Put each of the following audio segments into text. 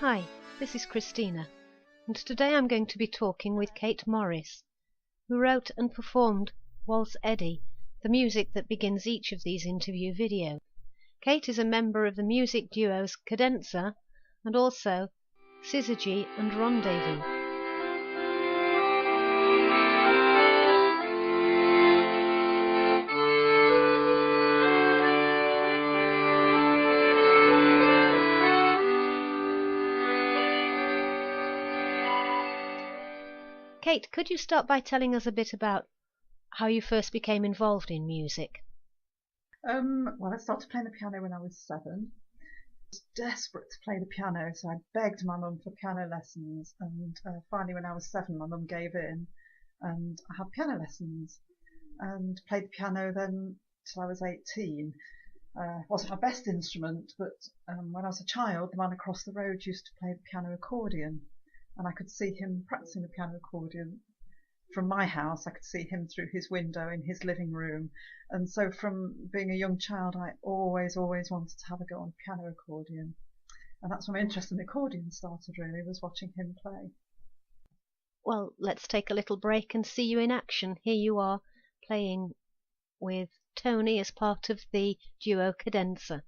Hi, this is Christina, and today I'm going to be talking with Kate Morris, who wrote and performed Waltz Eddy, the music that begins each of these interview videos. Kate is a member of the music duos Cadenza and also Syzygy and Rendezvous. Kate, could you start by telling us a bit about how you first became involved in music? Well, I started playing the piano when I was 7. I was desperate to play the piano, so I begged my mum for piano lessons, and finally when I was 7 my mum gave in and I had piano lessons and played the piano then till I was 18. It wasn't my best instrument, but when I was a child the man across the road used to play the piano accordion, and I could see him practicing the piano accordion from my house. I could see him through his window in his living room, and so from being a young child I always wanted to have a go on piano accordion, and that's when my interest in the accordion started, really, was watching him play. Well, let's take a little break and see you in action. Here you are playing with Tony as part of the duo Cadenza.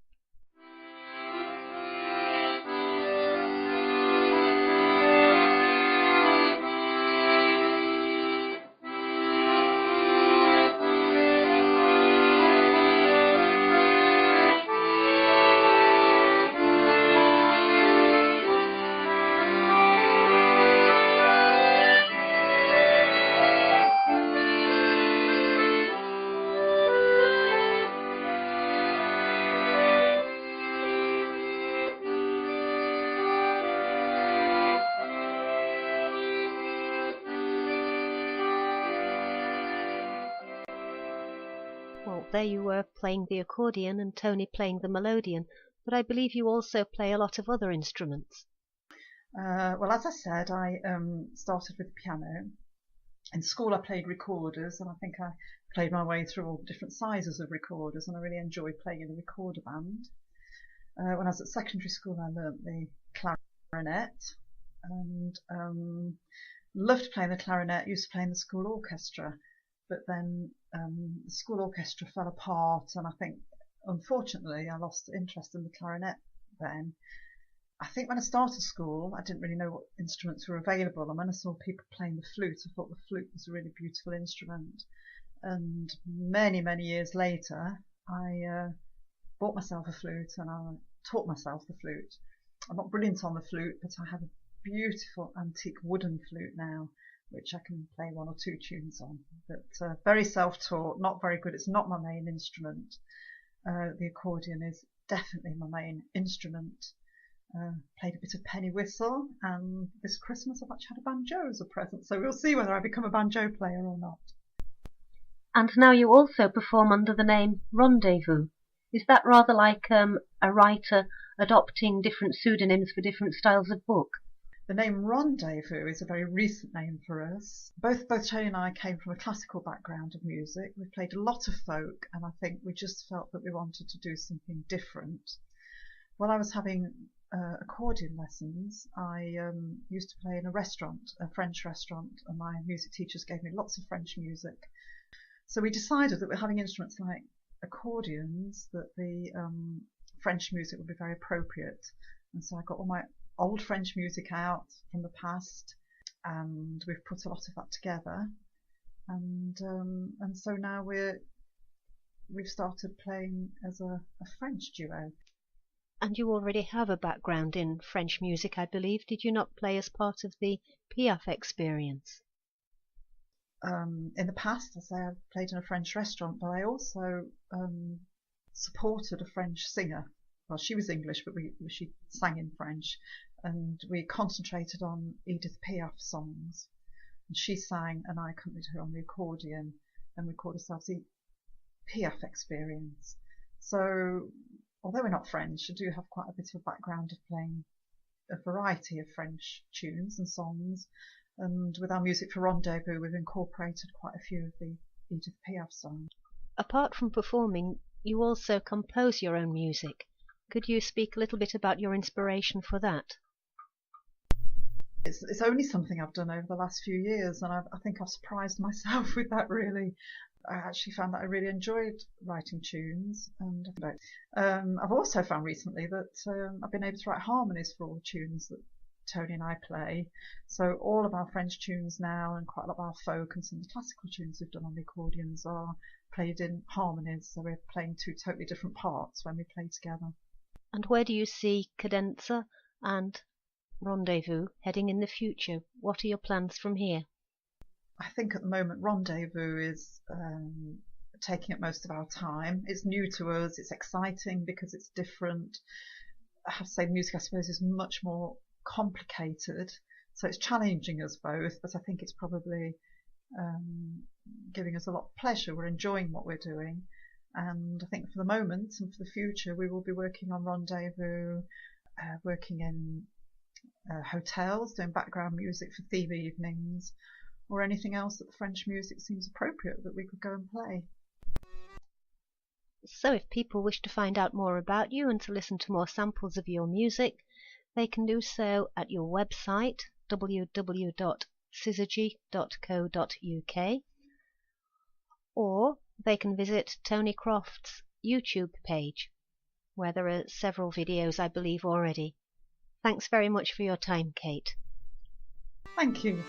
Well, there you were playing the accordion and Tony playing the melodeon, but I believe you also play a lot of other instruments. Well, as I said, I started with the piano. In school I played recorders, and I think I played my way through all the different sizes of recorders, and I really enjoyed playing in the recorder band. When I was at secondary school I learnt the clarinet and loved playing the clarinet, used to play in the school orchestra, but then the school orchestra fell apart, and I think unfortunately I lost interest in the clarinet then. I think when I started school I didn't really know what instruments were available, and when I saw people playing the flute I thought the flute was a really beautiful instrument, and many years later I bought myself a flute and I taught myself the flute. I'm not brilliant on the flute, but I have a beautiful antique wooden flute now which I can play 1 or 2 tunes on, but very self-taught, not very good. It's not my main instrument. The accordion is definitely my main instrument. Played a bit of penny whistle, and this Christmas I've actually had a banjo as a present, so we'll see whether I become a banjo player or not. And now you also perform under the name Rendezvous. Is that rather like a writer adopting different pseudonyms for different styles of book? The name Rendezvous is a very recent name for us. Both Tony and I came from a classical background of music. We played a lot of folk, and I think we just felt that we wanted to do something different. While I was having accordion lessons, I used to play in a restaurant, a French restaurant, and my music teachers gave me lots of French music. So we decided that we're having instruments like accordions, that the French music would be very appropriate. And so I got all my old French music out from the past, and we've put a lot of that together, and so now we've started playing as a French duo. And you already have a background in French music, I believe. Did you not play as part of the Piaf experience? In the past, I say I played in a French restaurant, but I also supported a French singer. Well, she was English, but she sang in French, and we concentrated on Edith Piaf songs. And she sang, and I accompanied her on the accordion, and we called ourselves the Piaf experience. So, although we're not French, I do have quite a bit of a background of playing a variety of French tunes and songs, and with our music for Rendezvous we've incorporated quite a few of the Edith Piaf songs. Apart from performing, you also compose your own music. Could you speak a little bit about your inspiration for that? It's only something I've done over the last few years, and I think I've surprised myself with that, really. I actually found that I really enjoyed writing tunes, and I've also found recently that I've been able to write harmonies for all the tunes that Tony and I play. So all of our French tunes now, and quite a lot of our folk and some of the classical tunes we've done on the accordions, are played in harmonies. So we're playing two totally different parts when we play together. And where do you see Cadenza and Rendezvous heading in the future? What are your plans from here? I think at the moment Rendezvous is taking up most of our time. It's new to us, it's exciting because it's different. I have to say music, I suppose, is much more complicated, so it's challenging us both, but I think it's probably giving us a lot of pleasure. We're enjoying what we're doing, and I think for the moment and for the future we will be working on Rendezvous, working in hotels, doing background music for theme evenings, or anything else that the French music seems appropriate that we could go and play. So if people wish to find out more about you and to listen to more samples of your music, they can do so at your website www.syzygy.co.uk, or they can visit Tony Croft's YouTube page, where there are several videos, I believe, already. Thanks very much for your time, Kate. Thank you.